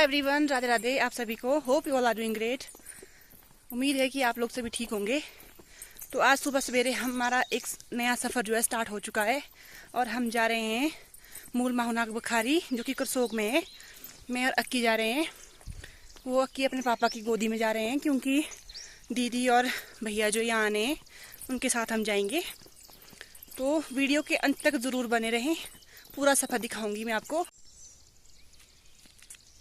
Everyone, Radhe Radhe आप सभी को। Hope you all are doing great. उम्मीद है कि आप लोग सभी ठीक होंगे। तो आज सुबह सवेरे हमारा एक नया सफ़र जो है स्टार्ट हो चुका है और हम जा रहे हैं मूल माहुनाग बखारी, जो कि करसोग में है। मैं और अक्की जा रहे हैं। वो अक्की अपने पापा की गोदी में जा रहे हैं क्योंकि दीदी और भैया जो यहाँ आने हैं उनके साथ हम जाएंगे। तो वीडियो के अंत तक ज़रूर बने रहें, पूरा सफ़र दिखाऊंगी मैं आपको।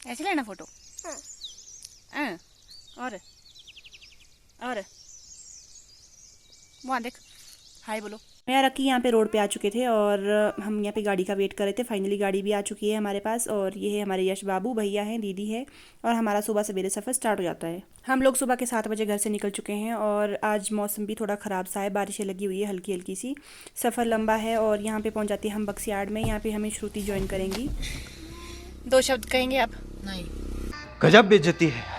ऐसे लेना फोटो। हाँ। और वहाँ देख, हाय बोलो। मैं और अक्की यहाँ पे रोड पे आ चुके थे और हम यहाँ पे गाड़ी का वेट कर रहे थे। फाइनली गाड़ी भी आ चुकी है हमारे पास और ये है हमारे यश बाबू, भैया हैं, दीदी है और हमारा सुबह सवेरे सफ़र स्टार्ट हो जाता है। हम लोग सुबह के 7 बजे घर से निकल चुके हैं और आज मौसम भी थोड़ा ख़राब सा है, बारिशें लगी हुई है हल्की हल्की सी। सफ़र लंबा है और यहाँ पे पहुँच जाते हैं हम बक्सियाड़ में। यहाँ पे हमें श्रुति ज्वाइन करेंगी। 2 शब्द कहेंगे आप? नहीं, गजब बेइज्जती है।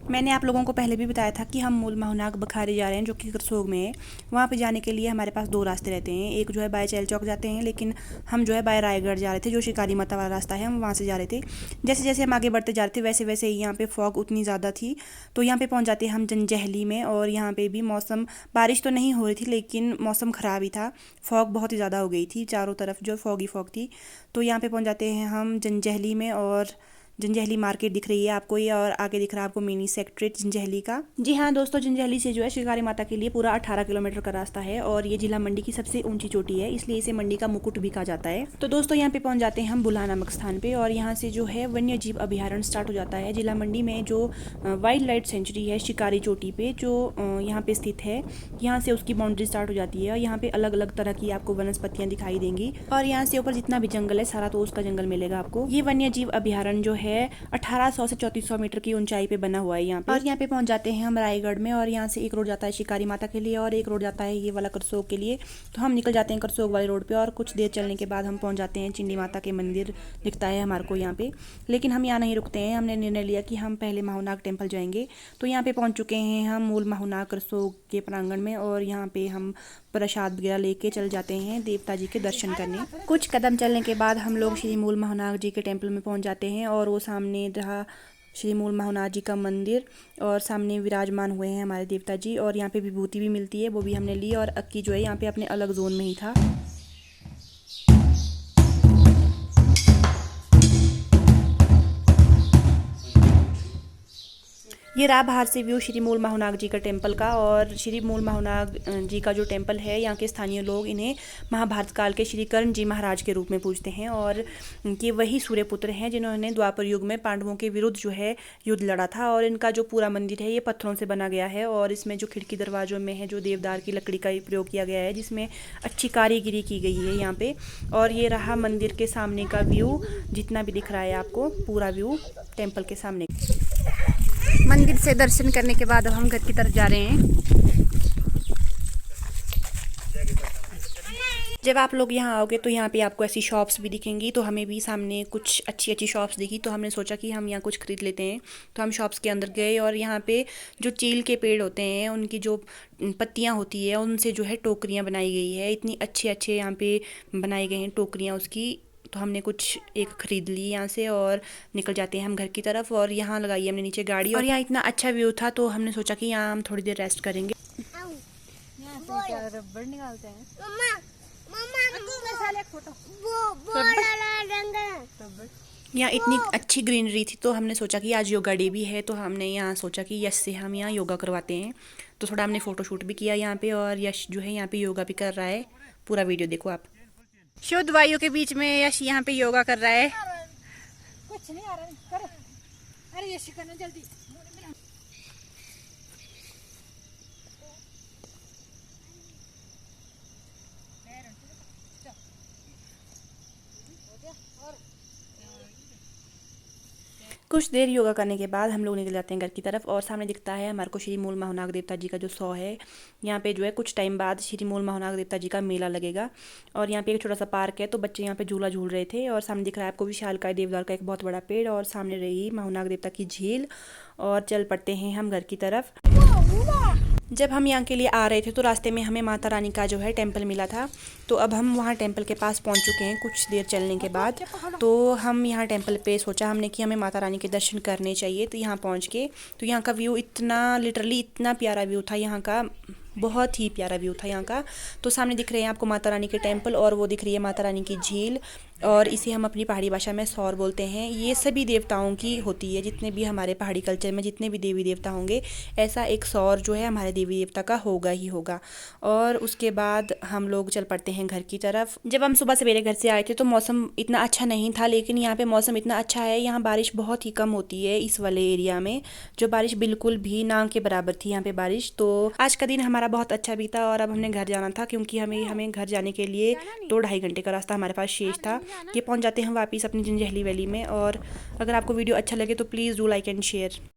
मैंने आप लोगों को पहले भी बताया था कि हम मूल माहुनाग बखारी जा रहे हैं, जो कि करसोग में है। वहाँ पे जाने के लिए हमारे पास 2 रास्ते रहते हैं। एक जो है बाय चैल चौक जाते हैं, लेकिन हम जो है बाय रायगढ़ जा रहे थे, जो शिकारी माता वाला रास्ता है, हम वहाँ से जा रहे थे। जैसे जैसे हम आगे बढ़ते जा रहे थे वैसे वैसे ही यहाँ पे फॉग उतनी ज़्यादा थी। तो यहाँ पे पहुँच जाते हम जंजैहली में और यहाँ पे भी मौसम, बारिश तो नहीं हो रही थी लेकिन मौसम ख़राब ही था। फॉग बहुत ही ज़्यादा हो गई थी, चारों तरफ जो फॉग ही फॉग थी। तो यहाँ पे पहुँच जाते हैं हम जंजैहली में और जंजैहली मार्केट दिख रही है आपको ये, और आगे दिख रहा है आपको मिनी सेक्रेटरीट जंजैहली का। जी हाँ दोस्तों, जंजैहली से जो है शिकारी माता के लिए पूरा 18 किलोमीटर का रास्ता है और ये जिला मंडी की सबसे ऊंची चोटी है, इसलिए इसे मंडी का मुकुट भी कहा जाता है। तो दोस्तों यहाँ पे पहुंच जाते हैं हम बुला नामक स्थान पे और यहाँ से जो है वन्य जीव अभ्यारण्य स्टार्ट हो जाता है। जिला मंडी में जो वाइल्ड लाइफ सेंचुरी है शिकारी चोटी पे, जो यहाँ पे स्थित है, यहाँ से उसकी बाउंड्री स्टार्ट हो जाती है। यहाँ पे अलग अलग तरह की आपको वनस्पतियाँ दिखाई देंगी और यहाँ से ऊपर जितना भी जंगल है सारा तो उसका जंगल मिलेगा आपको। ये वन्य जीव अभ्यारण्य जो है 1800 से 3400 मीटर की ऊंचाई पे बना हुआ है यहाँ पे। और यहाँ पे पहुंच जाते हैं हम रायगढ़ में और यहाँ से एक रोड जाता है शिकारी माता के लिए और एक रोड जाता है ये वाला करसोग के लिए। तो हम निकल जाते हैं करसोग वाले रोड पे और कुछ देर चलने के बाद हम पहुंच जाते हैं चिंडी माता के मंदिर दिखता है हमारे को यहाँ पे। लेकिन हम यहाँ नहीं रुकते हैं, हमने निर्णय लिया कि हम पहले माहुनाग टेम्पल जाएंगे। तो यहाँ पे पहुँच चुके हैं हम मूल माहुनाग करसोग के प्रांगण में और यहाँ पे हम प्रसाद वगैरह लेके चल जाते हैं देवता जी के दर्शन करने। कुछ कदम चलने के बाद हम लोग श्री मूल माहुनाग जी के टेम्पल में पहुँच जाते हैं और वो सामने रहा श्री मूल माहुनाग जी का मंदिर और सामने विराजमान हुए हैं हमारे देवता जी। और यहाँ पे विभूति भी मिलती है, वो भी हमने ली और अक्की जो है यहाँ पे अपने अलग जोन में ही था। ये रहा बाहर से व्यू श्री मूल माहुनाग जी का टेम्पल का। और श्री मूल माहुनाग जी का जो टेम्पल है, यहाँ के स्थानीय लोग इन्हें महाभारत काल के श्री कर्ण जी महाराज के रूप में पूजते हैं और ये वही सूर्यपुत्र हैं जिन्होंने द्वापर युग में पांडवों के विरुद्ध जो है युद्ध लड़ा था। और इनका जो पूरा मंदिर है ये पत्थरों से बना गया है और इसमें जो खिड़की दरवाजों में है जो देवदार की लकड़ी का प्रयोग किया गया है, जिसमें अच्छी कारीगिरी की गई है यहाँ पे। और ये रहा मंदिर के सामने का व्यू, जितना भी दिख रहा है आपको पूरा व्यू टेम्पल के सामने। मंदिर से दर्शन करने के बाद अब हम घर की तरफ जा रहे हैं। जब आप लोग यहाँ आओगे तो यहाँ पे आपको ऐसी शॉप्स भी दिखेंगी। तो हमें भी सामने कुछ अच्छी अच्छी शॉप्स दिखी तो हमने सोचा कि हम यहाँ कुछ खरीद लेते हैं। तो हम शॉप्स के अंदर गए और यहाँ पे जो चील के पेड़ होते हैं उनकी जो पत्तियाँ होती है उनसे जो है टोकरियाँ बनाई गई है। इतनी अच्छे अच्छे यहाँ पे बनाए गए हैं टोकरियाँ उसकी। तो हमने कुछ एक ख़रीद ली यहाँ से और निकल जाते हैं हम घर की तरफ। और यहाँ लगाई हमने नीचे गाड़ी और यहाँ इतना अच्छा व्यू था तो हमने सोचा कि यहाँ हम थोड़ी देर रेस्ट करेंगे। यहाँ से क्या रबड़ निकालते हैं? यहाँ इतनी अच्छी ग्रीनरी थी तो हमने सोचा कि आज योगा डे भी है, तो हमने यहाँ सोचा कि यश से हम यहाँ योगा करवाते हैं। तो थोड़ा हमने फ़ोटोशूट भी किया यहाँ पे और यश जो है यहाँ पे योगा भी कर रहा है। पूरा वीडियो देखो आप। शुद्ध वायु के बीच में यश यहाँ पे योगा कर रहा है। कुछ नहीं आ रहा, करो। अरे ये करना जल्दी। कुछ देर योगा करने के बाद हम लोग निकल जाते हैं घर की तरफ और सामने दिखता है हमारे को श्री मूल माहुनाग देवता जी का जो 100 है। यहाँ पे जो है कुछ टाइम बाद श्री मूल माहुनाग देवता जी का मेला लगेगा और यहाँ पे एक छोटा सा पार्क है तो बच्चे यहाँ पे झूला झूल रहे थे। और सामने दिख रहा है आपको विशालकाय देवदार का एक बहुत बड़ा पेड़ और सामने रही माहुनाग देवता की झील। और चल पड़ते हैं हम घर की तरफ। जब हम यहाँ के लिए आ रहे थे तो रास्ते में हमें माता रानी का जो है टेंपल मिला था। तो अब हम वहाँ टेंपल के पास पहुँच चुके हैं कुछ देर चलने के बाद। तो हम यहाँ टेंपल पे सोचा हमने कि हमें माता रानी के दर्शन करने चाहिए। तो यहाँ पहुँच के तो यहाँ का व्यू इतना लिटरली इतना प्यारा व्यू था यहाँ का, बहुत ही प्यारा व्यू था यहाँ का। तो सामने दिख रहे हैं आपको माता रानी के टेंपल और वो दिख रही है माता रानी की झील, और इसे हम अपनी पहाड़ी भाषा में सौर बोलते हैं। ये सभी देवताओं की होती है, जितने भी हमारे पहाड़ी कल्चर में जितने भी देवी देवता होंगे ऐसा एक सौर जो है हमारे देवी देवता का होगा ही होगा। और उसके बाद हम लोग चल पड़ते हैं घर की तरफ। जब हम सुबह सवेरे घर से आए थे तो मौसम इतना अच्छा नहीं था, लेकिन यहाँ पे मौसम इतना अच्छा है। यहाँ बारिश बहुत ही कम होती है इस वाले एरिया में, जो बारिश बिल्कुल भी ना के बराबर थी यहाँ पे बारिश। तो आज का दिन हमारा बहुत अच्छा बीता और अब हमने घर जाना था, क्योंकि हमें घर जाने के लिए 2-2.5 घंटे का रास्ता हमारे पास शेष था। ये पहुंच जाते हैं वापस अपनी जंजैहली वैली में। और अगर आपको वीडियो अच्छा लगे तो please do like and share.